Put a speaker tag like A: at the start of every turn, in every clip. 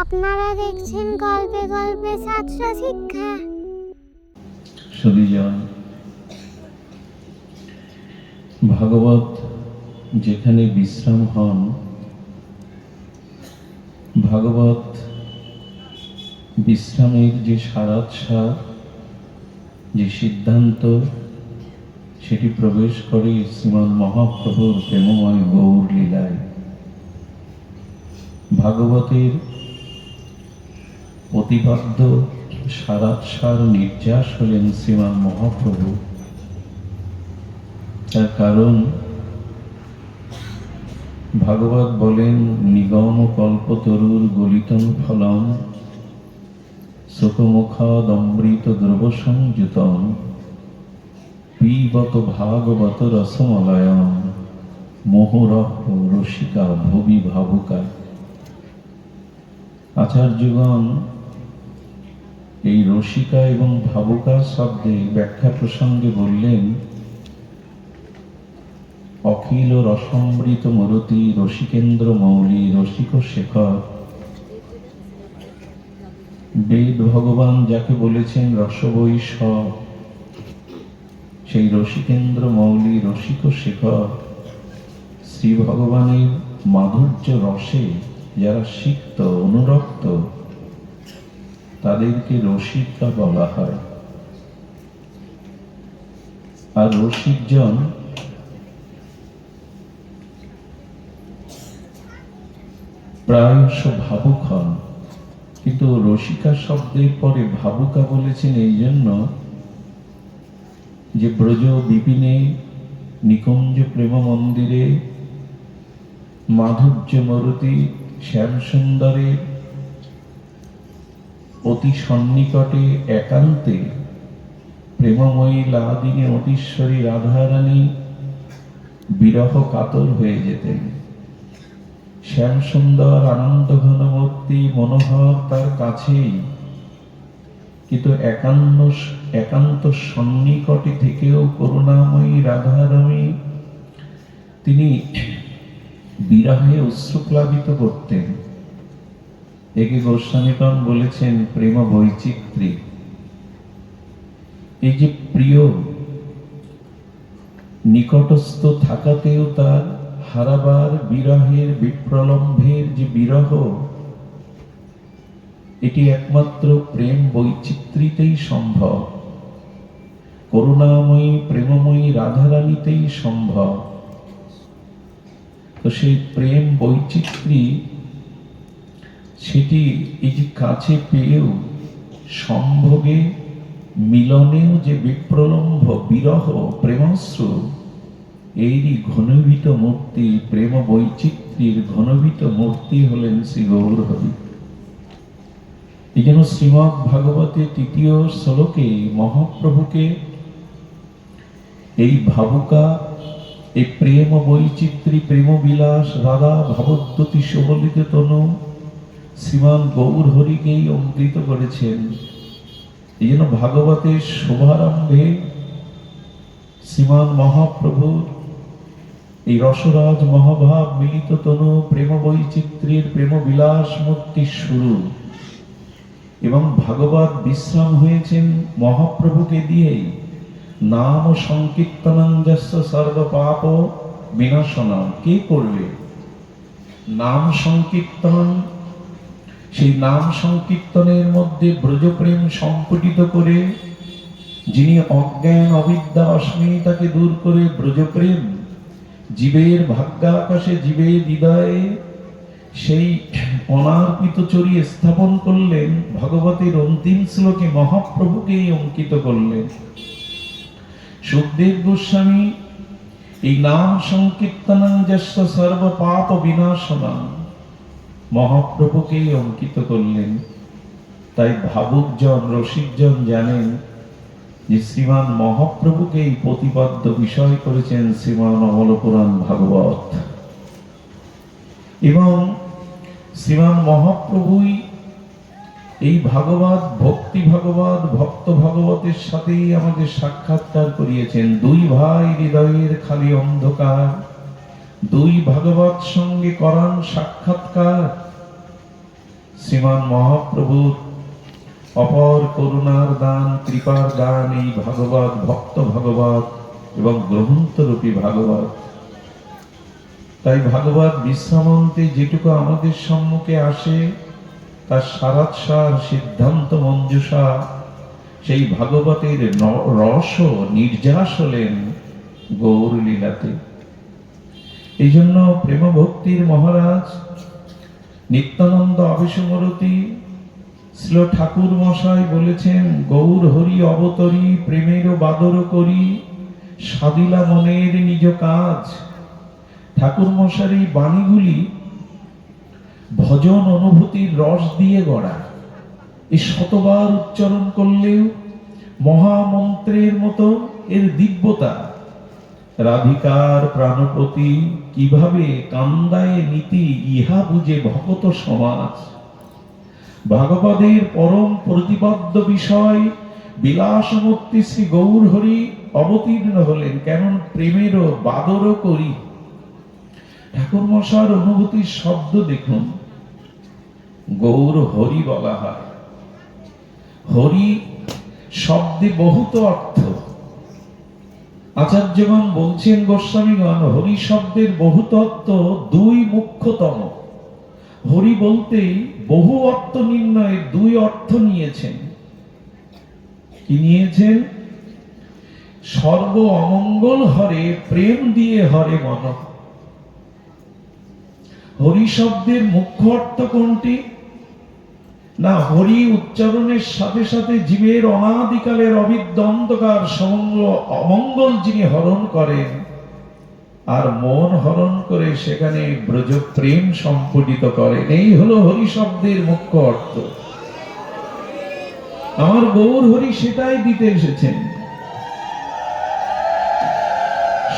A: আপনারা দেখছেন গল্পে গল্পে ছাত্র শিক্ষা।
B: সুধীজন, ভাগবত যেখানে বিশ্রাম হন, ভাগবত বিশ্রামের যে সারাৎসার, যে সিদ্ধান্ত, সেটি প্রবেশ করে শ্রীমান মহাপ্রভুর প্রেমময় গৌর লীলায়। ভাগবতের প্রতিপাদ্য সারাৎসার নির্যাস হলেন শ্রীমান মহাপ্রভু। তার কারণ ভাগবত বলেন, নিগম কল্পতরুর গলিতং ফলম সুখমুখাদমৃত দ্রব সংযুতম পিবত ভাগবত রসমলয়ম মোহরহ রসিকা ভবি ভাবুকা। আচার্যগণ এই রসিকা এবং ভাবুকা শব্দে ব্যাখ্যা প্রসঙ্গে বললেন, অখিল রসমৃত মরতি রসিকেন্দ্র মৌলি রসিক শেখর। বেদ ভগবান যাকে বলেছেন রসবৈষ, সেই রসিকেন্দ্র মৌলি রসিক শেখর শ্রী ভগবানের মাধুর্য রসে যারা সিক্ত অনুরক্ত, তাদেরকে রসিকা বলা হয়। আর রসিকজন প্রায়শ ভাবুক হন, কিন্তু রসিকা শব্দের পরে ভাবুকা বলেছেন এই জন্য যে ব্রজ বিপিনে নিকুঞ্জ প্রেম মন্দিরে মাধুর্য মরুতি শ্যাম সুন্দরে অতি সন্নিকটে একান্তে প্রেমময়ী লাদিনী অতীশ্বরী রাধারানী বিরহ কাতর হয়ে যেতেন। শ্যাম সুন্দর আনন্দ ঘনমূর্তি মনোহর তার কাছেই, কিন্তু একান্ত সন্নিকটে থেকেও করুণাময়ী রাধারানী তিনি বিরহে অশ্রুপ্লাবিত করতেন। একে গোস্বামীগণ বলেছেন প্রেম বৈচিত্র্যী। এই যে প্রিয় নিকটস্থ থাকাতেও তার হারাবার বিরহের বিপ্রলম্ভের যে বিরহ, এটি একমাত্র প্রেম বৈচিত্র্যতেই সম্ভব, করুণাময়ী প্রেমময়ী রাধারানীতেই সম্ভব। তো সেই প্রেম বৈচিত্র্য, সেটি এই যে কাছে পেয়েও সম্ভোগে মিলনেও যে বিপ্রলম্ভ বিরহ প্রেমাশ্রু, এরই ঘনীভূত মূর্তি, প্রেম বৈচিত্র্যের ঘনীভূত মূর্তি হলেন শ্রী গৌর হরি। এই জন্য শ্রীমদ্ ভাগবতের তৃতীয় শ্লোকে মহাপ্রভুকে এই ভাবুকা, এই প্রেম বৈচিত্র্য প্রেম বিলাস রাধা ভবদ্যতি সুবলিত তনু শ্রীমান গৌর হরিকেই অঙ্কিত করেছেন। এই জন্য ভাগবতের শুভারম্ভে শ্রীমান মহাপ্রভুর এই রসরাজ মহাভাব মিলিত তনু প্রেম বৈচিত্র্যের প্রেম বিলাস মূর্তি শুরু, এবং ভাগবত বিশ্রাম হয়েছেন মহাপ্রভুকে দিয়েই। নাম সংকীর্তনং যস্য সর্ব পাপ বিনাশনম। কে করবে নাম সংকীর্তন? সেই নাম সংকীর্তনের মধ্যে ব্রজপ্রেম সংপুটিত করে, যিনি অজ্ঞান অবিদ্যা অস্মিতাকে দূর করে ব্রজপ্রেম জীবের ভাগ্যাকাশে জীবের হৃদয়ে সেই অনার্পিত চরিয়ে স্থাপন করলেন, ভাগবতের অন্তিম শ্লোকে মহাপ্রভুকেই অঙ্কিত করলেন। সুখদেব গোস্বামী এই নাম সংকীর্তনং যস্য সর্ব পাপ বিনাশনম মহাপ্রভুকেই অঙ্কিত করলেন। তাই ভাবুকজন রসিকজন জানেন যে শ্রীমান মহাপ্রভুকেই প্রতিপাদ্য বিষয় করেছেন শ্রীমান অমল পুরাণ ভাগবত, এবং শ্রীমান মহাপ্রভুই এই ভাগবত ভক্তি ভাগবত ভক্ত ভাগবতের সাথেই আমাদের সাক্ষাৎকার করিয়েছেন। দুই ভাই হৃদয়ের খালি অন্ধকার, দুই ভাগবত সঙ্গে করান সাক্ষাৎকার। শ্রীমান মহাপ্রভুর অপর করুণার দান, কৃপার দান এই ভাগবত, ভক্ত ভাগবত এবং গ্রন্থরূপী ভাগবত। তাই ভাগবত বিশ্রামন্তে যেটুকু আমাদের সম্মুখে আসে তার সারাৎসার, সিদ্ধান্ত মঞ্জুষা, সেই ভাগবতের রস নির্যাস হলেন গৌর লীলাতে। এই জন্য প্রেম ভক্তির মহারাজ নিত্যানন্দ আবেশমরতি শ্রী ঠাকুর মশাই বলেছেন, গৌর হরি অবতরী প্রেমের বাদর করি, সাদিলা মনের নিজ কাজ। ঠাকুর মশার এই বাণীগুলি ভজন অনুভূতির রস দিয়ে গড়া। এই শতবার উচ্চারণ করলেও মহামন্ত্রের মতো এর দিব্যতা। রাধিকার প্রাণপতি কিভাবে কান্দায় নীতি, ইহা বুঝে ভকত সমাজ। ভাগবতের পরম প্রতিপাদ্য বিষয় বিলাসমূর্তি শ্রী গৌর হরি অবতীর্ণ হলেন, কেমন প্রেমেরও বাদরও করি। ঠাকুর মশার অনুভূতির শব্দ দেখুন, গৌর হরি বলা হয়। হরি শব্দে বহুত অর্থ। আচার্যগণ বলছেন, গোস্বামীগণ, হরি শব্দের বহুতত্ত্ব দুই মুখ্যতম। হরি বলতে বহু অর্থ নির্ণয়ের দুই অর্থ নিয়েছেন। কি নিয়েছেন? সর্ব অমঙ্গল হরে, প্রেম দিয়ে হরে মন। হরি শব্দের মুখ্য অর্থ কোনটি? না, হরি উচ্চারণের সাথে সাথে জীবের অনাদিকালের অবিদ্য অন্ধকার সমঙ্গ অমঙ্গল যিনি হরণ করেন, আর মন হরণ করে সেখানে ব্রজ প্রেম সম্পূর্ণিত করেন। এই হলো হরি শব্দের মুখ্য অর্থ। আমার গৌর হরি সেটাই দিতে এসেছেন।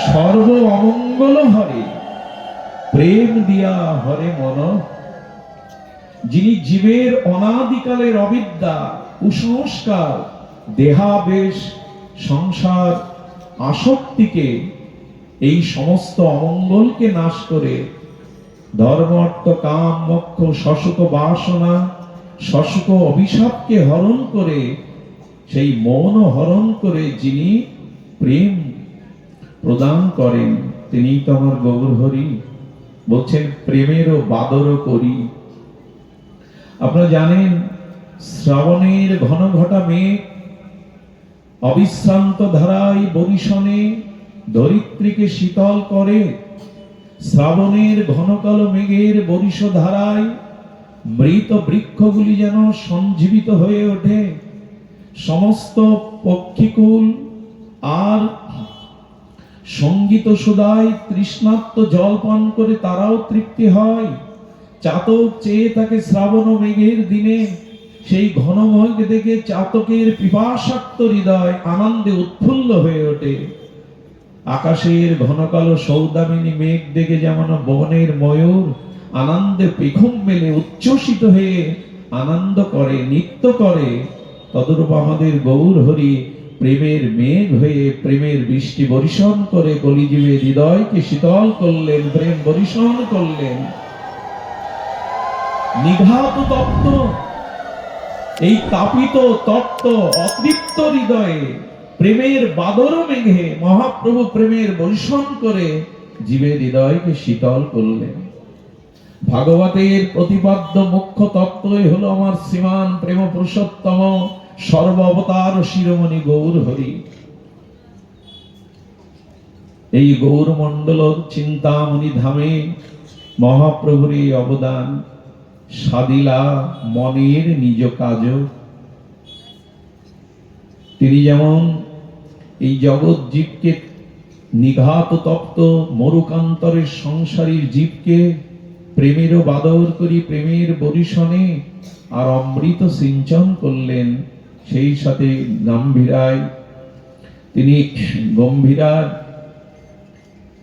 B: সর্ব অমঙ্গল হরে, প্রেম দিয়া হরে মন। যিনি জীবের অনাদিকালের অবিদ্যা, কুসংস্কার, দেহাবেশ, সংসার, আসক্তিকে, এই সমস্ত অমঙ্গলকে নাশ করে ধর্ম, অর্থ, কাম, মোক্ষ, শশুক বাসনা, শশুক অভিশাপকে হরণ করে, সেই মন হরণ করে যিনি প্রেম প্রদান করেন, তিনি তো আমার গৌর হরি। বলছেন প্রেমেরও বাদরও করি। আপনারা জানেন, শ্রাবণের ঘন ঘটা মেঘ অবিশ্রান্ত ধারায় বরিশনে ধরিত্রীকে শীতল করে। শ্রাবণের ঘন কালো মেঘের বরিশ ধারায় মৃত বৃক্ষগুলি যেন সঞ্জীবিত হয়ে ওঠে। সমস্ত পক্ষীকুল আর সঙ্গীত সুদায় তৃষ্ণার্ত জল পান করে তারাও তৃপ্তি হয়। চাতক চেয়ে থাকে শ্রাবণ মেঘের দিনে, সেই ঘন মেঘ দেখে চাতকের পিপাসাক্ত হৃদয় আনন্দে উৎফুল্ল হয়ে ওঠে। আকাশের ঘন কালো সৌদামিনী মেঘ দেখে যেমন বনের ময়ূর আনন্দে পেখম মেলে উচ্ছ্বসিত হয়ে আনন্দ করে, নৃত্য করে, তদরূপ আমাদের গৌর হরি প্রেমের মেঘ হয়ে প্রেমের বৃষ্টি বর্ষণ করে কলিজীবের হৃদয়কে শীতল করলেন, প্রেম বর্ষণ করলেন। নিঘাত তপ্ত, এই তাপিত তপ্ত অতৃপ্ত হৃদয়ে প্রেমের বাদর মেঘে মহাপ্রভু প্রেমের বর্ষণ করে জীবের হৃদয়কে শীতল করলেন। ভাগবতের প্রতিপাদ্য মুখ্য তত্ত্বই হলো আমার শ্রীমান প্রেম পুরুষোত্তম সর্ব অবতার শিরোমণি গৌর হরি। এই গৌর মণ্ডল চিন্তামণি ধামে মহাপ্রভুর এই অবদান। সাদিলা মনের নিজ কাজ। তিনি যেমন এই জগৎ জীবকে, নিঘাত তপ্ত মরুকান্তরের সংসারীর জীবকে প্রেমেরও বাদর করি প্রেমের বরিশনে আর অমৃত সিঞ্চন করলেন, সেই সাথে গম্ভীরায় তিনি গম্ভীরার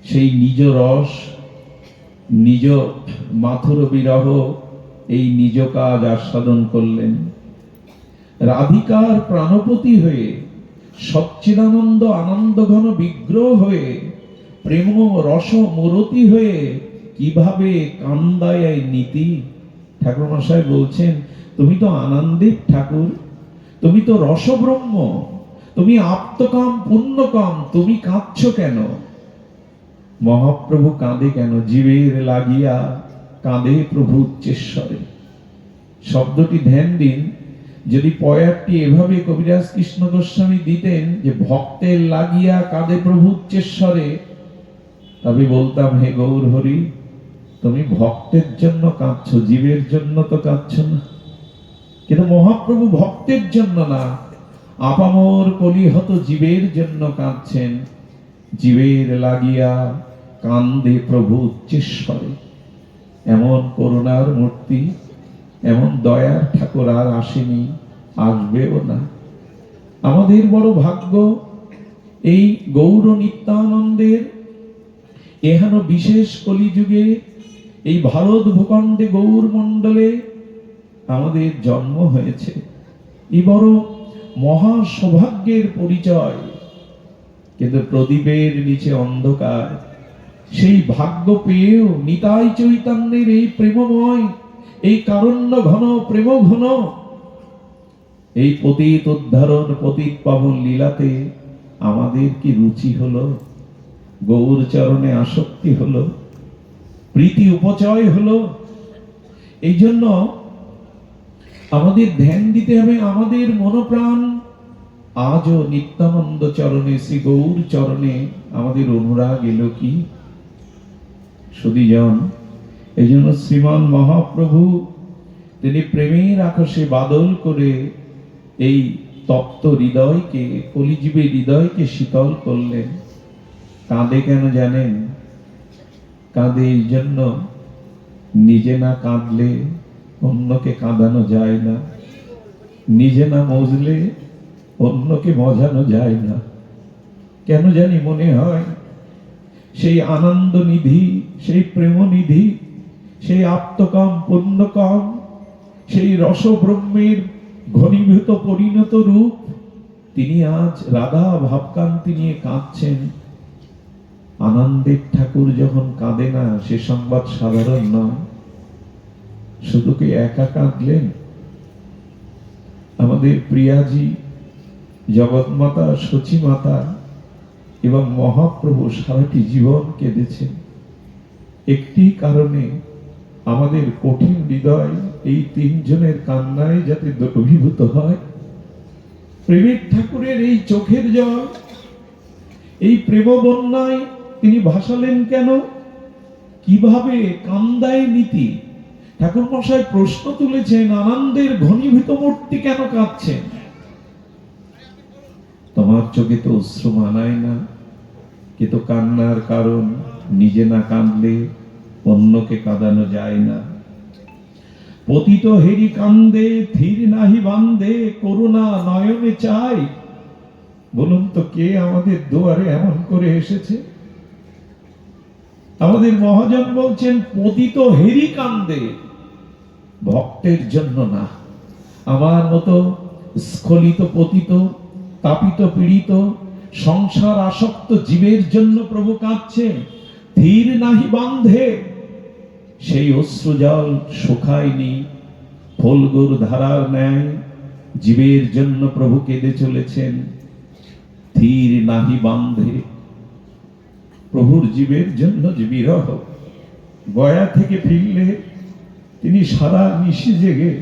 B: সেই নিজ রস, নিজ মাথুর বিরহ, এই নিজ কাজ আস্বাদন করলেন। রাধিকার প্রাণপতি হয়ে, সচ্চিদানন্দ আনন্দ ঘন বিগ্রহ হয়ে, প্রেম রস মূরতি হয়ে কিভাবে কান্দায় নীতি। ঠাকুর মশাই বলছেন, তুমি তো আনন্দের ঠাকুর, তুমি তো রসব্রহ্ম, তুমি আপ্তকাম পুণ্যকাম, তুমি কাঁদছো কেন? মহাপ্রভু কাঁদে কেন? জীবের লাগিয়া কাঁদে প্রভু উচ্চেশ্বরে। শব্দটি ধ্যান দিন। যদি পয়ারটি এভাবে কবিরাজ কৃষ্ণ গোস্বামী দিতেন যে ভক্তের লাগিয়া কাঁদে প্রভু উচ্চেশ্বরে, তবে বলতাম, হে গৌর হরি, তুমি ভক্তের জন্য কাঁদছো, জীবের জন্য তো কাঁদছো না। কিন্তু মহাপ্রভু ভক্তের জন্য না, আপামর কলিহত জীবের জন্য কাঁদছেন। জীবের লাগিয়া কান্দে প্রভু উচ্চেশ্বরে। এমন করুণার মূর্তি, এমন দয়ার ঠাকুর আর আসেনি, আসবেও না। আমাদের বড় ভাগ্য, এই গৌর নিত্যানন্দের এহেন বিশেষ কলিযুগে এই ভারত ভূখণ্ডে গৌর মণ্ডলে আমাদের জন্ম হয়েছে। এই বড় মহা সৌভাগ্যের পরিচয়। কিন্তু প্রদীপের নিচে অন্ধকার। সেই ভাগ্য পেয়েও নিতাই চৈতন্যের এই প্রেমময়, এই কারণ্য ঘন প্রেম ঘন, এই পতিত উদ্ধারণ পতিত পাবন লীলাতে আমাদের কি রুচি হলো? গৌর চরণে আসক্তি হলো, প্রীতি উপচয় হলো। এই জন্য আমাদের ধ্যান দিতে হবে, আমাদের মনোপ্রাণ আজও নিত্যানন্দ চরণে, শ্রী গৌর চরণে আমাদের অনুরাগ এলো কি? সুধীজন, এই জন্য শ্রীমান মহাপ্রভু তিনি প্রেমের আকাশে বাদল করে এই তপ্ত হৃদয়কে, কলিজীবের হৃদয়কে শীতল করলেন। কাঁদে কেন জানেন? কাঁদে এই জন্য, নিজে না কাঁদলে অন্যকে কাঁদানো যায় না, নিজে না মজলে অন্যকে মজানো যায় না। কেন জানি মনে হয় সেই আনন্দ নিধি, সেই প্রেম নিধি, সেই আপ্তকাম পুণ্যকাম, সেই রসব্রহ্মের ঘনীভূত পরিণত রূপ, তিনি আজ রাধা ভাবকান্তি নিয়ে কাঁদছেন। আনন্দের ঠাকুর যখন কাঁদে না, সে সংবাদ সাধারণ নয়। শুধু কি একা কাঁদলেন? আমাদের প্রিয়াজি জগৎমাতা, সচিমাতা এবং মহাপ্রভু সারাটি জীবন কেঁদেছেন একটি কারণে, আমাদের কঠিন হৃদয় এই তিনজনের কান্নায় যাতে অভিভূত হয়। প্রেমের ঠাকুরের এই চোখের জল, এই প্রেম বন্যায় তিনি ভাসালেন কেন? কিভাবে কান্দায় নীতি? ঠাকুর মশাই প্রশ্ন তুলেছেন, আনন্দের ঘনীভূত মূর্তি কেন কাঁদছেন? তোমার চোখে তো অশ্রু মানায় না, কিন্তু কান্নার কারণ, নিজে না কাঁদলে অন্যকে কাঁদানো যায় না। পতিত হেরি কান্দে, ধীর নাহি বান্দে, করুণা নয়নে চাই। বলুন তো, কে আমাদের দুয়ারে এমন করে এসেছে? আমাদের মহাজন বলছেন, পতিত হেরি কান্দে, ভক্তের জন্য না। আমার মতো স্খলিত, পতিত, তাপিত, পীড়িত, সংসার আসক্ত জীবের জন্য প্রভু কাঁদছে। ধীর নাহি বান্ধে, সেই অশ্রুজল শুকায়নি, ফলগুর ধারার ন্যায় জীবের জন্য প্রভু কেঁদে চলেছেন। ধীর নাহি বান্ধে, প্রভুর জীবের জন্য যে বিরহ। গয়া থেকে ফিরলে তিনি সারা নিশি জেগে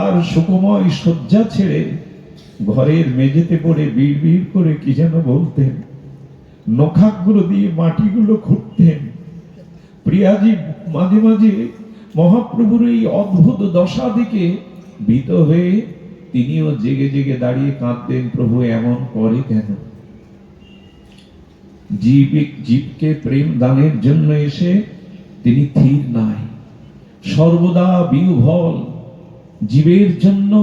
B: আর সুকময় শয্যা ছেড়ে ঘরের মেঝেতে পড়ে বিড় করে কি যেন বলতেন। নখাগুলো দিয়ে মাটিগুলো খুঁড়তেন। প্রিয়াজি মাঝে মাঝে মহাপ্রভুর এই অদ্ভুত দশা দেখে ভীত হয়ে তিনিও জেগে জেগে দাঁড়িয়ে কাঁদতেন, প্রভু এমন করে কেন? জীবকে প্রেম দানের জন্য এসে তিনি স্থির নাই, সর্বদা বিহ্বল। জীবের জন্য,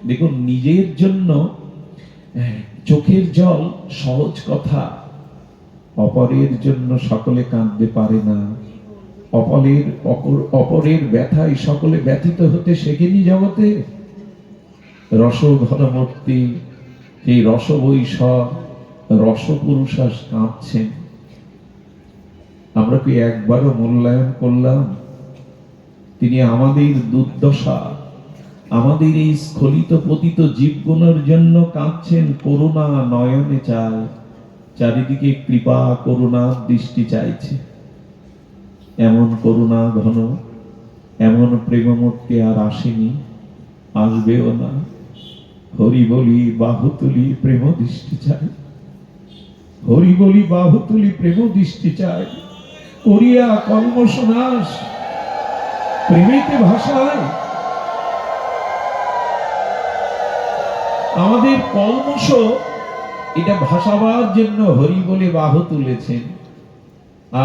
B: দেখুন, নিজের জন্য চোখের জল সহজ কথা, অপরের জন্য সকলে কাঁদতে পারে না। অপরের ব্যথায় সকলে ব্যথিত হতে শেখেনি জগতে। রস ঘনমূর্তি, এই রস বৈশব, রসপুরুষাস কাঁদছেন। আমরা কি একবারও মূল্যায়ন করলাম তিনি আমাদের দুর্দশা, আমাদের এই স্খলিত পতিত জীবগুলোর জন্য কাঁদছেন, করুণা নয়নে চায়, চারিদিকে কৃপা করুণার দৃষ্টি চাইছে। এমন করুণা ঘন, এমন প্রেমমূর্তি আর আসেনি, আসবেও না। হরি বলি বাহু তুলি প্রেম দৃষ্টি চাই, হরি বলি বাহু তুলি প্রেম দৃষ্টি চাই, করিয়া কলমশ নাশ প্রেমেতে ভাষায়। আমাদের কলমশ এটা ভাসাবার জন্য হরি বলে বাহু তুলেছেন,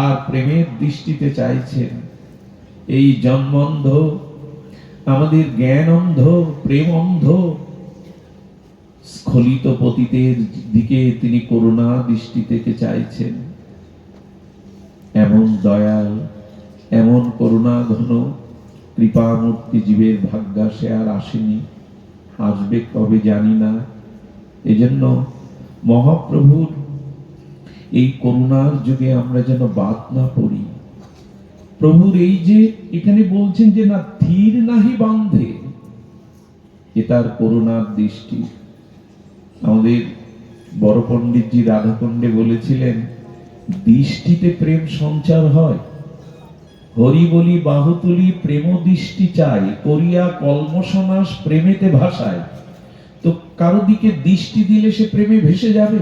B: আর প্রেমের দৃষ্টিতে চাইছেন। এই জন্মন্ধ, আমাদের জ্ঞান অন্ধ, প্রেম অন্ধ স্খলিত পতিতের দিকে তিনি করুণা দৃষ্টি থেকে চাইছেন। এমন দয়াল, এমন করুণা ঘন কৃপামূর্তি জীবের ভাগ্যাসে আর আসেনি, আসবে কবে জানি না। এজন্য মহাপ্রভুর এই করুণার যুগে আমরা যেন বাদ না পড়ি। প্রভুর এই যে এখানে বলছেন যে না ধীর নাহি বান্ধে, এ তার করুণার দৃষ্টি। আমাদের বড় পণ্ডিতজি রাধাকুণ্ডে বলেছিলেন, দৃষ্টিতে প্রেম সঞ্চার হয়। হরি বলি বাহু তুলি প্রেম দৃষ্টি চাই, করিয়া কলমশনাশ প্রেমেতে ভাষায়। তো কারো দিকে দৃষ্টি দিলে সে প্রেমে ভেসে যাবে,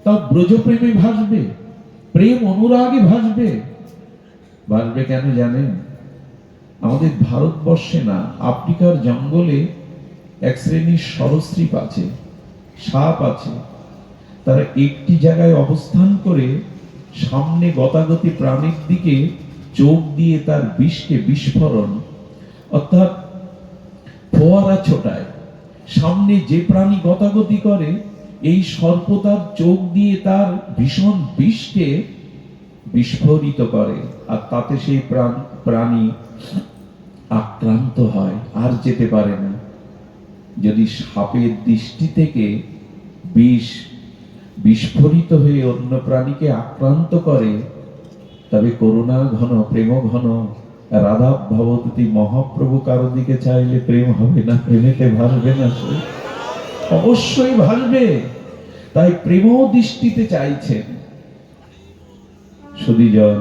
B: তাও ব্রজ প্রেমে ভাসবে, প্রেম অনুরাগে ভাসবে। ভাসবে কেন জানেন? আমাদের ভারতবর্ষে না, আফ্রিকার জঙ্গলে এক শ্রেণীর সরীসৃপ আছে, সাপ আছে। তারা একটি জায়গায় অবস্থান করে সামনে গতাগতি প্রাণীর দিকে চোখ দিয়ে তার বিষকে বিস্ফোরণ, অর্থাৎ ফোয়ারা ছোটায়। সামনে যে প্রাণী গতাগতি করে, এই সর্প তার চোখ দিয়ে তার ভীষণ বিষকে বিস্ফোরিত করে, আর তাতে সেই প্রাণী আক্রান্ত হয়, আর যেতে পারে না। যদি সাপের দৃষ্টি থেকে বিষ বিস্ফোরিত হয়ে অন্য প্রাণীকে আক্রান্ত করে, তবে করুণা ঘন প্রেম ঘন রাধা ভবতী মহাপ্রভু কারো দিকে চাইলে প্রেম হবে না, প্রেমেতে ভাসবে না, সে অবশ্যই ভাসবে। তাই প্রেম দৃষ্টিতে চাইছেন। সুধীজন,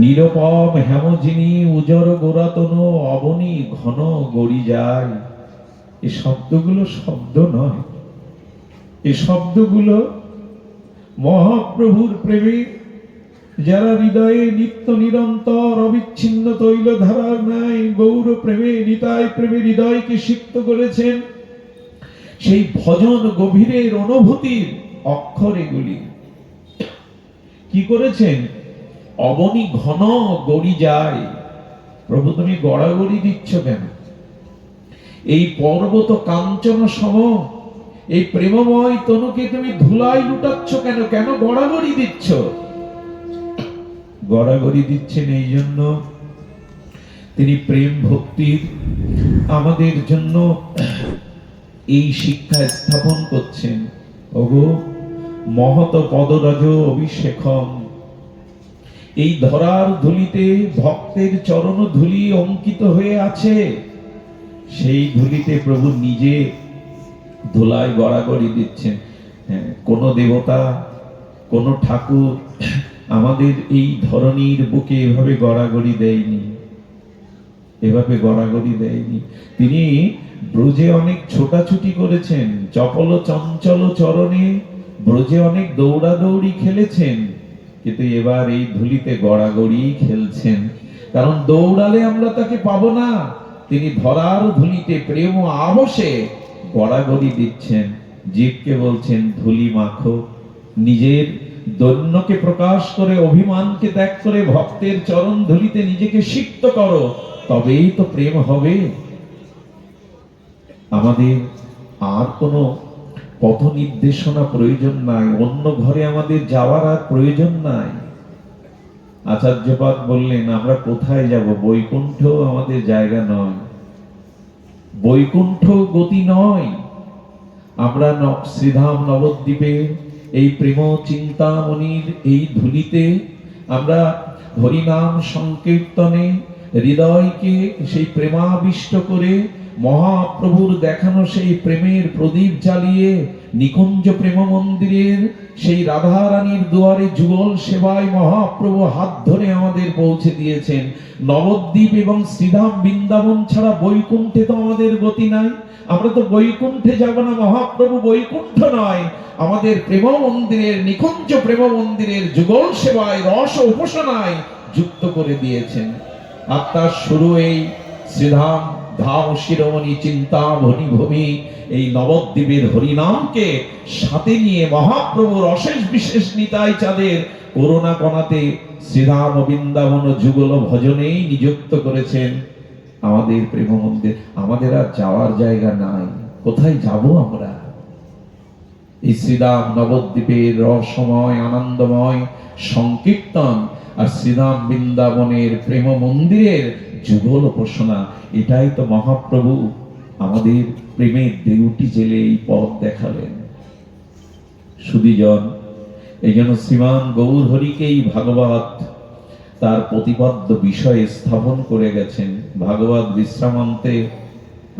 B: নিরপম হেমজিনী উজর গোরাতন অবনী ঘন গড়ি যায়। এই শব্দগুলো শব্দ নয়, এই শব্দগুলো মহাপ্রভুর প্রেমে যারা হৃদয়ে নিত্য নিরন্তর অবিচ্ছিন্ন তৈল ধারার ন্যায় গৌর প্রেমে নিতাই প্রেমে হৃদয়কে সিক্ত করেছেন, সেই ভজন গভীরের অনুভূতির অক্ষর এগুলি। কি করেছেন? অবনী ঘন গড়ি যায়। প্রভু তুমি গড়াগড়ি দিচ্ছ কেন? এই পর্বত কাঞ্চন সম এই প্রেমময় তনুকে তুমি ধুলাই লুটাচ্ছ কেন? কেন গড়াগড়ি দিচ্ছ? গড়াগড়ি দিচ্ছেন এই জন্য তিনি প্রেম ভক্তির আমাদের জন্য এই শিক্ষা স্থাপন করছেন। ওগো মহত পদরাজ অভিষেকম, এই ধরার ধুলিতে ভক্তের চরণ ধুলি অঙ্কিত হয়ে আছে, সেই ধুলিতে প্রভু নিজে ধুলায় গড়াগড়ি দিচ্ছেন। কোন দেবতা, কোন ঠাকুর আমাদের এই ধরনীর বুকে এভাবে গড়াগড়ি দেয়নি, এভাবে গড়াগড়ি দেয়নি। তিনি ব্রজে অনেক ছোটাছুটি করেছেন, চপল চঞ্চল চরণে ব্রজে অনেক দৌড়াদৌড়ি খেলেছেন, কিন্তু এবার এই ধুলিতে গড়াগড়ি খেলছেন। কারণ দৌড়ালে আমরা তাকে পাবো না, তিনি ধরার ধুলিতে প্রেম আবশে গড়াগড়ি দিচ্ছেন। জীবকে বলছেন ধুলি মাখো, নিজের দৈন্যকে প্রকাশ করে অভিমানকে ত্যাগ করে ভক্তের চরণ ধুলিতে নিজেকে সিক্ত করো, তবেই তো প্রেম হবে। আমাদের আর কোনো পথ নির্দেশনা প্রয়োজন নাই, অন্য ঘরে আমাদের যাওয়ার আর প্রয়োজন নাই। আচার্যপাদ বললেন আমরা কোথায় যাব? বৈকুণ্ঠ আমাদের জায়গা নয়, বৈকুণ্ঠ গতি নয়। আমরা শ্রীধাম নবদ্বীপে এই প্রেম চিন্তামণির এই ধুলিতে আমরা হরিনাম সংকীর্তনে হৃদয়কে সেই প্রেমাবিষ্ট করে মহাপ্রভুর দেখানো সেই প্রেমের প্রদীপ জ্বালিয়ে নিকুঞ্জ প্রেম মন্দিরের সেই রাধা রানীর দুয়ারে যুগল সেবায় মহাপ্রভু হাত ধরে আমাদের পৌঁছে দিয়েছেন। নবদ্বীপ এবং শ্রীধাম বৃন্দাবন ছাড়া বৈকুণ্ঠে তো আমাদের গতি নাই। আমরা তো বৈকুণ্ঠে যাব না, মহাপ্রভু বৈকুণ্ঠ নয়, আমাদের প্রেম মন্দিরের নিকুঞ্জ প্রেম মন্দিরের যুগল সেবায় রস উপাসনায় যুক্ত করে দিয়েছেন। আর তার শুরু এই শ্রীধাম ধাম শিরোমণি চিন্তামণি ভূমি এই নবদ্বীপের হরিনামকে সাথে নিয়ে মহাপ্রভুর অশেষ বিশেষ নিতাই চাঁদের করুণা কণাতে শ্রীধাম বৃন্দাবন যুগল ভজনেই নিযুক্ত করেছেন আমাদের প্রেম মন্দির। আমাদের আর যাওয়ার জায়গা নাই, কোথায় যাব আমরা? এই শ্রীধাম নবদ্বীপের রসময় আনন্দময় সংকীর্তন আর শ্রীধাম বৃন্দাবনের প্রেম মন্দিরের যুগল উপাসনা, এটাই তো মহাপ্রভু আমাদের প্রেমের দেউটি জেলে এই পথ দেখালেন। সুধীজন, এই জন্য শ্রীমান গৌর হরিকেই ভাগবত তার প্রতিপাদ্য বিষয়ে স্থাপন করে গেছেন। ভাগবত বিশ্রামান্তে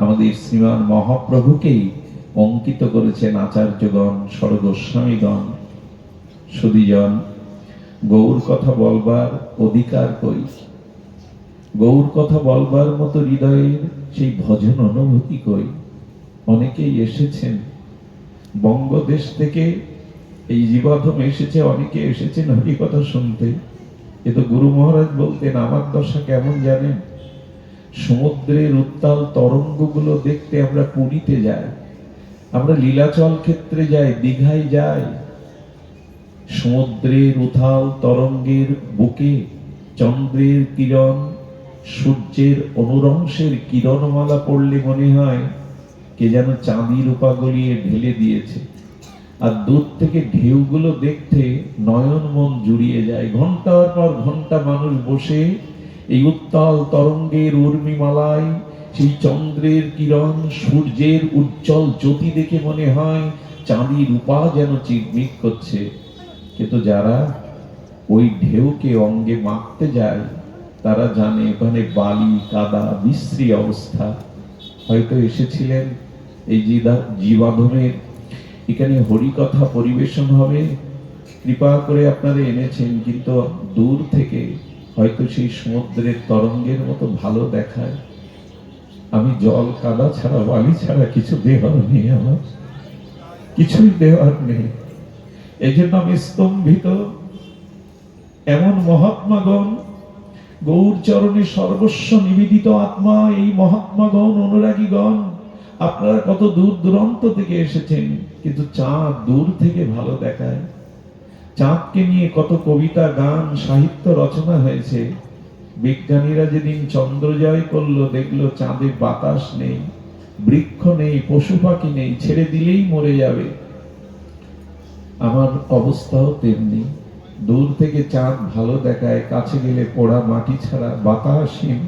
B: আমাদের শ্রীমান মহাপ্রভুকেই অঙ্কিত করেছেন আচার্যগণ স্বর্গস্বামীগণ। সুধীজন, গৌর কথা বলবার অধিকার কই? গৌর কথা বলবার মতো হৃদয়ের সেই ভজন অনুভূতি কই? অনেকেই এসেছেন বঙ্গদেশ থেকে, এই জীবাধম এসেছে, অনেকে এসেছেন হরি কথা শুনতে। এ তো গুরু মহারাজ বলতেন, আমার দশা কেমন জানেন? সমুদ্রের উত্তাল তরঙ্গগুলো দেখতে আমরা পুরীতে যাই, আমরা লীলাচল ক্ষেত্রে যাই, দীঘায় যাই। সমুদ্রের উথাল তরঙ্গের বুকে চন্দ্রের কিরণ, সূর্যের অনুরংশের কিরণমালা পড়লে মনে হয় কে যেন চাঁদি রূপা গলিয়ে ঢেলে দিয়েছে। আর দূর থেকে ঢেউগুলো দেখতে নয়ন মন জুড়িয়ে যায়। ঘন্টার পর ঘন্টা মানুষ বসে এই উত্তাল তরঙ্গের উর্মিমালায় সেই চন্দ্রের কিরণ, সূর্যের উজ্জ্বল জ্যোতি দেখে মনে হয় চাঁদি রূপা যেন চিকমিক করছে। কিন্তু যারা ওই ঢেউকে অঙ্গে মাখতে যায় তারা জানে ওখানে বালি কাদা বিশ্রী অবস্থা। হয়তো এসেছিলেন এই জীবাধমের এখানে হরিকথা পরিবেশন হবে, কৃপা করে আপনারা এনেছেন, কিন্তু দূর থেকে হয়তো সেই সমুদ্রের তরঙ্গের মতো ভালো দেখায়। আমি জল কাদা ছাড়া বালি ছাড়া কিছু দেওয়ার নেই, আমার কিছুই দেওয়ার নেই। এই জন্য আমি স্তম্ভিত। এমন মহাত্মাগণ, গৌর চরণে সর্বস্ব নিবেদিত আত্মা, এই মহাত্মাগণ অনুরাগীগণ, আপনারা কত দূর দূরান্ত থেকে এসেছেন, কিন্তু চাঁদ দূর থেকে ভালো দেখায়। চাঁদকে নিয়ে কত কবিতা গান সাহিত্য রচনা হয়েছে। বিজ্ঞানীরা যেদিন চন্দ্র জয় করলো, দেখলো চাঁদে বাতাস নেই, বৃক্ষ নেই, পশু পাখি নেই, ছেড়ে দিলেই মরে যাবে। আমার অবস্থাও তেমনি। দূর থেকে চাঁদ ভালো দেখায়, কাছে গেলে পোড়া মাটি ছাড়া বাতাসহীন।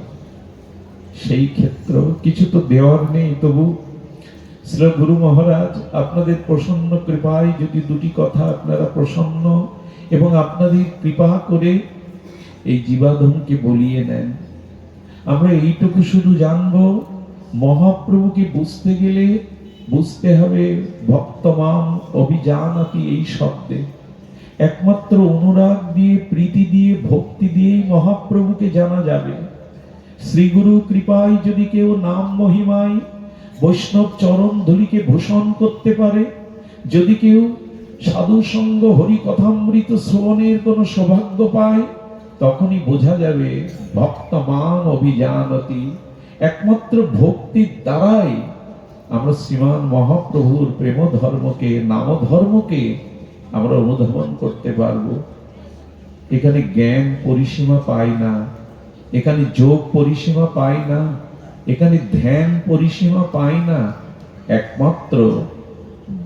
B: সেই ক্ষেত্র কিছু তো দেওয়ার নেই। তবু শ্রী গুরু মহারাজ আপনাদের প্রসন্ন কৃপায় যদি দুটি কথা আপনারা প্রসন্ন এবং আপনাদের কৃপা করে এই জীবাধমকে বলিয়ে নেন। আমরা এইটুকু শুধু জানবো, মহাপ্রভুকে বুঝতে গেলে বুঝতে হবে ভক্তমাম অভিজানাতি এই শব্দে। একমাত্র অনুরাগ দিয়ে, প্রীতি দিয়ে, ভক্তি দিয়েই মহাপ্রভুকে জানা যাবে। শ্রীগুরু কৃপায় যদি কেউ নাম মহিমায় বৈষ্ণব চরণ ধুলিকে ভূষণ করতে পারে, যদি কেউ সাধু সঙ্গ হরি কথামৃত শ্রবণের কোনো সৌভাগ্য পায়, তখনই বোঝা যাবে ভক্তমান অভিজানতি। একমাত্র ভক্তির দ্বারাই আমরা শ্রীমান মহাপ্রভুর প্রেম ধর্মকে, নাম ধর্মকে আমরা অনুধাবন করতে পারবো। এখানে জ্ঞান পরিসীমা পায় না, এখানে যোগ পরিসীমা পায় না, এখানে ধ্যান পরিসীমা পায় না। একমাত্র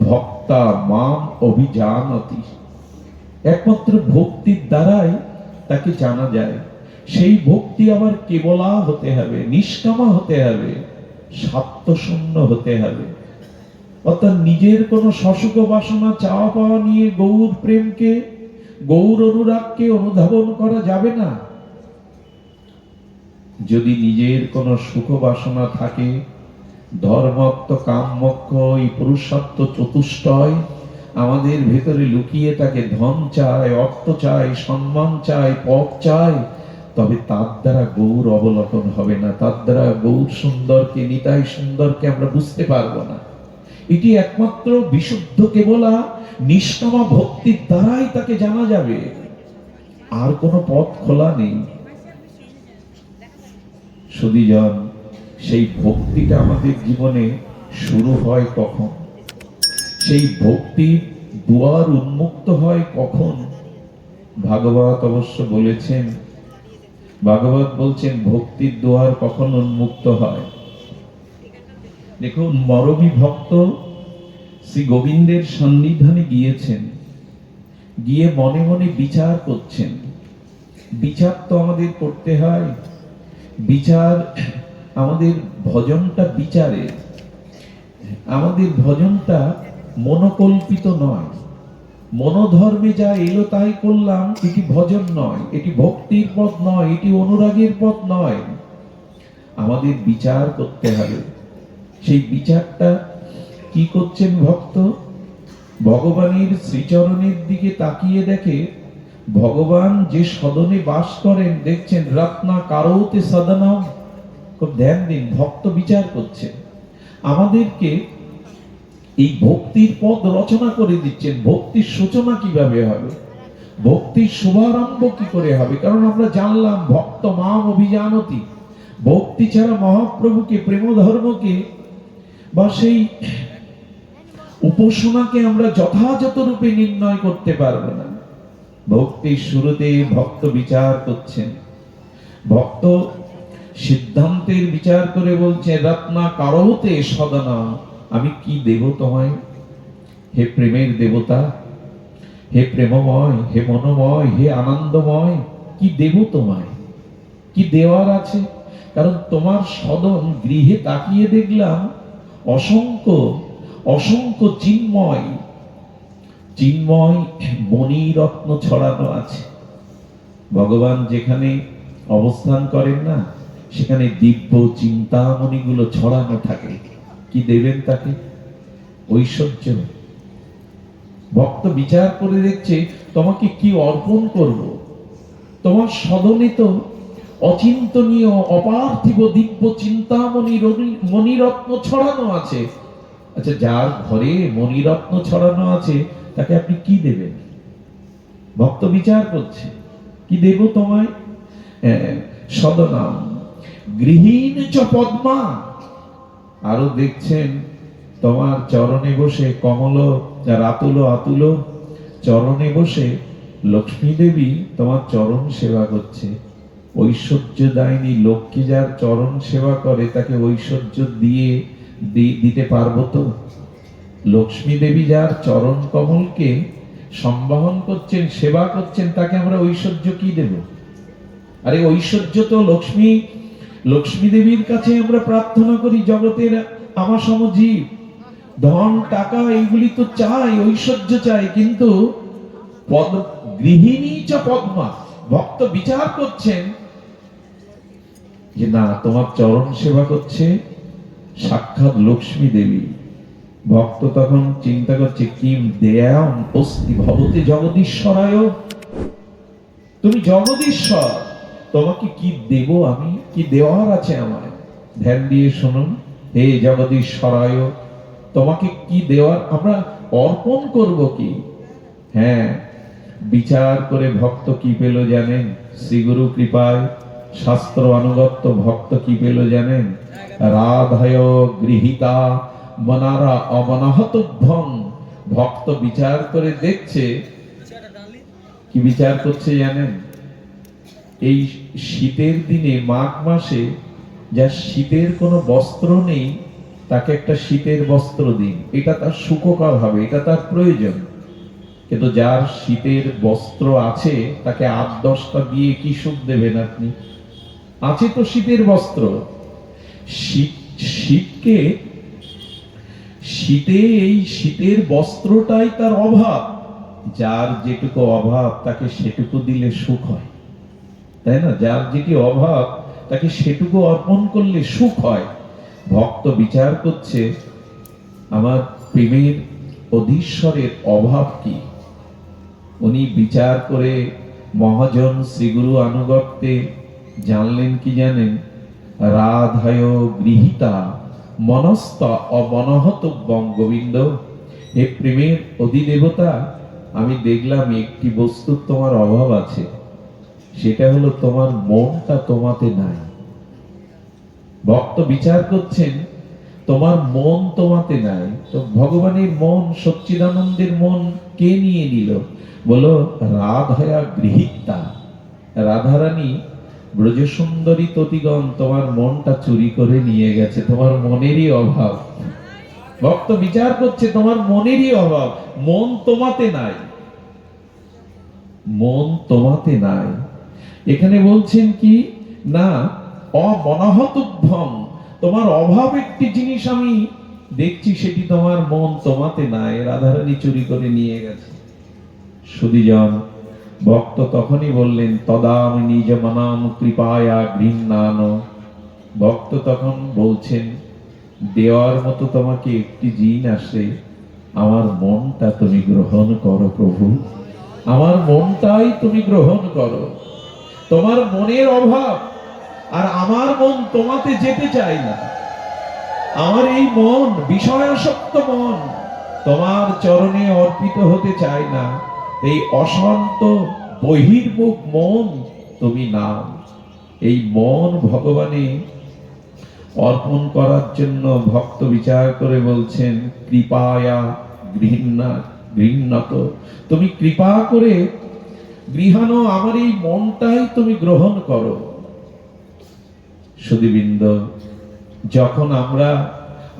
B: ভক্তা মাম অভিজানতি, একমাত্র ভক্তির দ্বারাই তাকে জানা যায়। সেই ভক্তি আবার কেবলা হতে হবে, নিষ্কামা হতে হবে, স্বার্থশূন্য হতে হবে। অর্থাৎ নিজের কোনো শশুক বাসনা চাওয়া পাওয়া নিয়ে গৌর প্রেমকে, গৌর অনুরাগকে অনুধাবন করা যাবে না। যদি নিজের কোনো সুখ বাসনা থাকে, ধর্মত্ব কাম্যক্ষ এই পুরুষত্ব চতুষ্টয় আমাদের ভেতরে লুকিয়ে থাকে, ধন চায়, অর্থ চায়, সম্মান চায়, পদ চায়, তবে তার দ্বারা গৌর অবলোকন হবে না, তার দ্বারা গৌর সুন্দরকে, নিতাই সুন্দরকে আমরা বুঝতে পারবো না। এটি একমাত্র বিশুদ্ধ কেবলা নিষ্কামা ভক্তির দ্বারাই তাকে জানা যাবে, আর কোনো পথ খোলা নেই। সুধীজন, সেই ভক্তিটা আমাদের জীবনে শুরু হয় কখন? সেই ভক্তির দুয়ার উন্মুক্ত হয় কখন? ভাগবত অবশ্য বলেছেন, ভাগবত বলছেন ভক্তির দুয়ার কখন উন্মুক্ত হয়। দেখুন, মরমী ভক্ত শ্রী গোবিন্দের সন্নিধানে গিয়েছেন, গিয়ে মনে মনে বিচার করছেন। বিচার তো আমাদের করতে হয়, বিচার আমাদের ভজনটা বিচারের, আমাদের ভজনটা মনোকল্পিত নয়, মনোধর্মে যা এলো তাই করলাম, এটি ভজন নয়, এটি ভক্তির পথ নয়, এটি অনুরাগের পথ নয়। আমাদের বিচার করতে হবে। সেই বিচারটা কি করছেন ভক্ত? ভগবানের শ্রীচরণের দিকে তাকিয়ে দেখে ভগবান যে সদনে বাস করেন, দেখছেন রত্না কারোতে সদনম। খুব ধ্যান দিন, ভক্ত বিচার করছে, আমাদেরকে এই ভক্তির পথ রচনা করে দিচ্ছেন। ভক্তির সূচনা কিভাবে হবে, ভক্তির শুভারম্ভ কি করে হবে? কারণ আমরা জানলাম ভক্ত মাম অভিজানতি, ভক্তি ছাড়া মহাপ্রভুকে, প্রেম ধর্মকে বা সেই উপাসনাকে আমরা যথাযথ রূপে নির্ণয় করতে পারবো না। ভক্তির শুরুতে ভক্ত বিচার করছেন, ভক্ত সিদ্ধান্তের বিচার করে বলছে রত্না কারোতে সদনা, আমি কি দেব তোমায় হে প্রেমের দেবতা, হে প্রেমময়, হে মনোময়, হে আনন্দময়, কি দেব তোমায়? কি দেওয়ার আছে? কারণ তোমার সদন গৃহে তাকিয়ে দেখলাম অসংখ্য অসংখ্য চিন্ময় চিন্ময় মণিরত্ন ছড়ানো আছে। ভগবান যেখানে অবস্থান করেন না, সেখানে দিব্য চিন্তামণিগুলো ছড়ানো থাকে। কি দেবেন তাকে? ঐশ্বর্য। ভক্ত বিচার করে দেখছে তোমাকে কি অর্পণ করব। তোমার সদনে তো অচিন্তনীয় অপার্থিব দিব্য চিন্তামণি মণিরত্ন ছড়ানো আছে। আচ্ছা, যার ঘরে মণিরত্ন ছড়ানো আছে তাকে আপনি কি দেবেন? ভক্ত বিচার করছে, কি দেব তোমায়? সদনাম গৃহীন চ পদ্মা। আরো দেখছেন তোমার চরণে বসে কমল রাতুল আতুল চরণে বসে লক্ষ্মী দেবী তোমার চরণ সেবা করছে। ঐশ্বর্য দায়নি লক্ষ্মী যার চরণ সেবা করে তাকে ঐশ্বর্য দিয়ে দিতে পারবো তো? লক্ষ্মী দেবী যার চরণ কমলকে সম্বাহন করছেন, সেবা করছেন, তাকে আমরা ঐশ্বর্য কি দেব? আরে ঐশ্বর্য তো লক্ষ্মী দেবীর কাছে আমরা প্রার্থনা করি। জগতের আমার সমজীব ধন টাকা এইগুলি তো চাই, ঐশ্বর্য চাই, কিন্তু গৃহিণী চ পদ্মা। ভক্ত বিচার করছেন যে না, তোমার চরণ সেবা করছে সাক্ষাৎ লক্ষ্মী দেবী। ভক্ত তখন চিন্তা করছে, কিম দেয়াম অস্তি ভবতে জগদীশ্বরায়, তুমি জগদীশ্বর, তোমাকে কি দেব আমি? কি দেওয়ার আছে আমায়? ধ্যান দিয়ে শুনুন, হে জগদীশ্বরায়, তোমাকে কি দেওয়ার, আমরা অর্পণ করব কি? হ্যাঁ, বিচার করে ভক্ত কি পেল জানেন? শ্রীগুরু কৃপায় শাস্ত্র অনুগত ভক্ত কি পেল জানেন? রাধায় গৃহীতা মনারা অবনাহতভ্যং। ভক্ত বিচার করে দেখছে, কি বিচার করছে জানেন? এই শীতের দিনে মাঘ মাসে যার শীতের কোনো বস্ত্র নেই, তাকে একটা শীতের বস্ত্র দিন, এটা তার সুখকর হবে, এটা তার প্রয়োজন। কিন্তু যার শীতের বস্ত্র আছে তাকে 8-10টা দিয়ে কি সুখ দেবেন আপনি? আছে তো শীতের বস্ত্র। শীতে এই শীতের বস্ত্রটাই তার অভাব। যার যেটুকু অভাব তাকে সেটুকু দিলে সুখ হয়, তাই না? যার যেটি অভাব তাকে সেটুকু অর্পণ করলে সুখ হয়। ভক্ত বিচার করছে আমার প্রেমের অধীশ্বরের অভাব কি। উনি বিচার করে মহাজন শ্রীগুরু আনুগত্যে জানলেন কি জানেন, রাধায় গৃহীতা মনস্থ অমনহতব্যং গোবিন্দ। হে প্রেমের অধিদেবতা, আমি দেখলাম একটি বস্তুর তোমার অভাব আছে, সেটা হলো তোমার মনটা তোমাতে নাই। ভক্ত বিচার করছেন তোমার মন তোমাতে নাই। তো ভগবানের মন, সচ্চিদানন্দের মন কে নিয়ে নিল? বলো রাধায়া গৃহীতা, রাধারানী ব্রজসুন্দরী ততিগণ তোমার মনটা চুরি করে নিয়ে গেছে, তোমার মনেরই অভাব। ভক্ত বিচার করছে তোমার মনেরই অভাব, মন তোমাতে নাই, মন তোমাতে নাই। এখানে বলছেন কি না, অমনহতভ্যং, তোমার অভাব একটি জিনিস আমি দেখছি, সেটি তোমার মন তোমাতে নাই, রাধারানী চুরি করে নিয়ে গেছে। সুধীজন ভক্ত তখনই বললেন তদাম নিজ মনাম কৃপায়া গৃহ্ণান। ভক্ত তখন বলছেন দেওয়ার মতো তোমাকে একটি জিন আসে, আমার মনটা তুমি গ্রহণ করো প্রভু, আমার মনটাই তুমি গ্রহণ করো। তোমার মনের অভাব, আর আমার মন তোমাতে যেতে চায় না। আমার এই মন বিষয়াসক্ত মন তোমার চরণে অর্পিত হতে চায় না। এই অশান্ত বহির্মুখ মন তুমি নাও। এই মন ভগবানে অর্পণ করার জন্য ভক্ত বিচার করে বলছেন কৃপায়া গৃহ্ণত, তুমি কৃপা করে গৃহানো আমার এই মনটাই তুমি গ্রহণ করো। সুধীবৃন্দ, যখন আমরা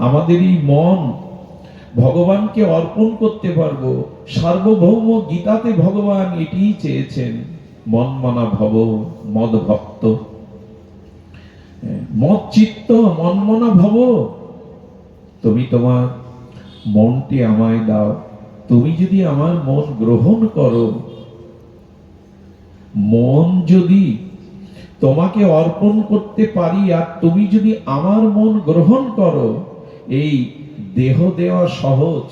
B: আমাদের এই মন ভগবানকে অর্পণ করতে পারবো, সার্বভৌম গীতাতে ভগবান এটিই চেয়েছেন, মনমনা ভব মদ ভক্ত, মদ চিত্ত মনমনা ভব। তুমি তোমার মনটি আমায় দাও, তুমি যদি আমার মন গ্রহণ করো, মন যদি তোমাকে অর্পণ করতে পারি আর তুমি যদি আমার মন গ্রহণ করো, এই দেহ দেওয়া সহজ,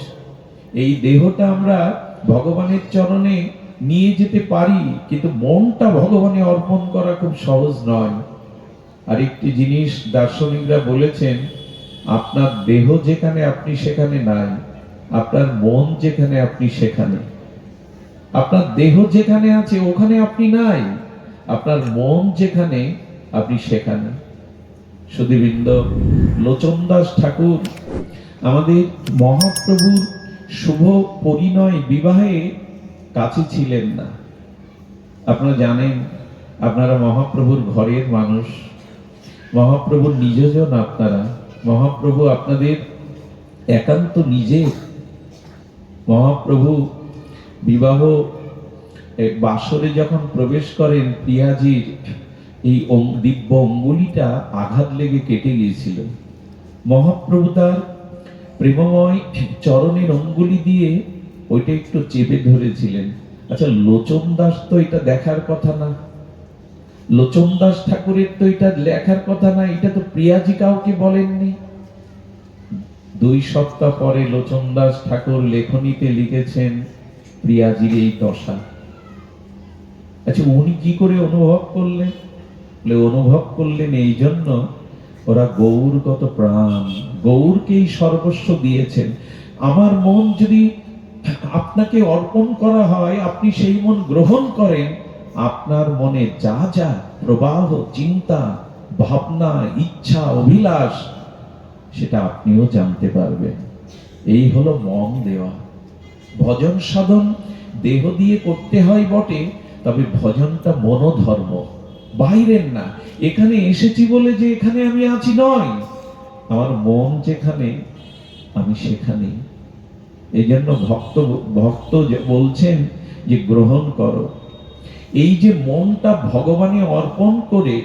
B: এই দেহটা আমরা ভগবানের চরণে নিয়ে যেতে পারি, কিন্তু মনটা ভগবানে অর্পণ করা খুব সহজ নয়। আরেকটি জিনিস দার্শনিকরা বলেছেন, আপনার দেহ যেখানে আপনি সেখানে নাই, আপনার মন যেখানে আপনি সেখানে। আপনার দেহ যেখানে আছে ওখানে আপনি নাই, আপনার মন যেখানে আপনি সেখানে। সুধীবৃন্দ, লোচনদাস ঠাকুর আমাদের মহাপ্রভুর শুভ পরিণয় বিবাহে কাছে ছিলেন না। আপনারা জানেন, আপনারা মহাপ্রভুর ঘরের মানুষ, মহাপ্রভুর নিজজন, আপনারা মহাপ্রভু আপনাদের একান্ত নিজের। মহাপ্রভু বিবাহ বাসরে যখন প্রবেশ করেন, প্রিয়াজির এই দিব্য অঙ্গুলিটা আঘাত লেগে কেটে গিয়েছিল। মহাপ্রভু তার প্রেমময় চরণের অঙ্গুলি দিয়ে ওইটা একটু চেপে ধরেছিলেন। আচ্ছা, লোচন দাস তো এটা দেখার কথা না, লোচন দাস ঠাকুরের তো এটা লেখার কথা না, এটা তো প্রিয়াজি কাউকে বলেননি। 2 সপ্তাহ পরে লোচন দাস ঠাকুর লেখনীতে লিখেছেন প্রিয়াজির এই দশা। আচ্ছা, উনি কি করে অনুভব করলেন? অনুভব করলেন এই জন্য, ওরা গৌরগত প্রাণ, গৌরকেই সর্বস্ব দিয়েছেন। আমার মন যদি আপনাকে অর্পণ করা হয়, আপনি সেই মন গ্রহণ করেন, আপনার মনে যা যা প্রবাহ, চিন্তা, ভাবনা, ইচ্ছা, অভিলাষ, সেটা আপনিও জানতে পারবেন। এই হলো মন দেওয়া। ভজন সাধন দেহ দিয়ে করতে হয় বটে, তবে ভজনটা মনোধর্ম, বাইরের না। এখানে এসেছি বলে যে এখানে আমি আছি নয়, আমার মন যেখানে আমি সেখানে। এই জন্য ভক্ত বলছেন যে গ্রহণ করো। এই যে মনটা ভগবানে অর্পণ করে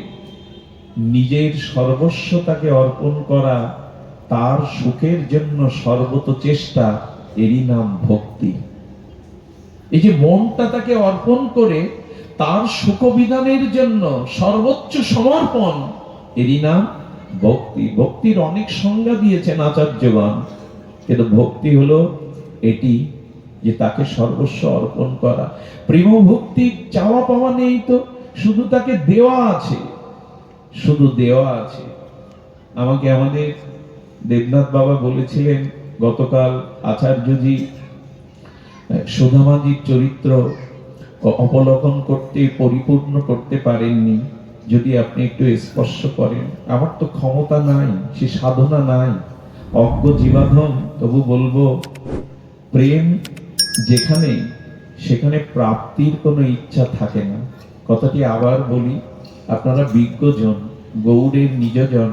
B: নিজের সর্বস্বতাকে অর্পণ করা, তার সুখের জন্য সর্বত চেষ্টা, এরই নাম ভক্তি। এই যে মনটা তাকে অর্পণ করে তার সুখবিধানের জন্য সর্বোচ্চ সমর্পণ, এরই নাম ভক্তি। ভক্তির অনেক সংজ্ঞা দিয়েছেন আচার্যগণ, কিন্তু ভক্তি হলো এটি যে তাকে সর্বস্ব অর্পণ করা। প্রেম ভক্তির চাওয়া পাওয়া নেই তো, শুধু তাকে দেওয়া আছে, শুধু দেওয়া আছে। আমাকে আমাদের দেবনাথ বাবা বলেছিলেন, গতকাল আচার্যজি সুধামাজির চরিত্র অবলোকন করতে, পরিপূর্ণ করতে পারেননি। যদি আপনি একটু স্পর্শ করেন, আমার তো ক্ষমতা নাই, সে সাধনা নাই, অজ্ঞ জীবাধন, তবু বলবো প্রেম যেখানে, সেখানে প্রাপ্তির কোনো ইচ্ছা থাকে না। কথাটি আবার বলি, আপনারা বিজ্ঞজন, গৌড়ের নিজজন,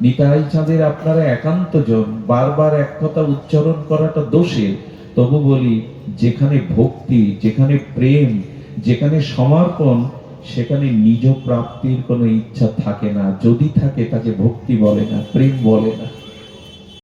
B: নিতাই চাঁদের আপনারা একান্ত জন, বারবার এক কথা উচ্চারণ করাটা দোষে, তবু বলি যেখানে ভক্তি, যেখানে প্রেম, যেখানে সমর্পণ, সেখানে নিজ প্রাপ্তির কোনো ইচ্ছা থাকে না। যদি থাকে তাকে ভক্তি বলে না, প্রেম বলে না।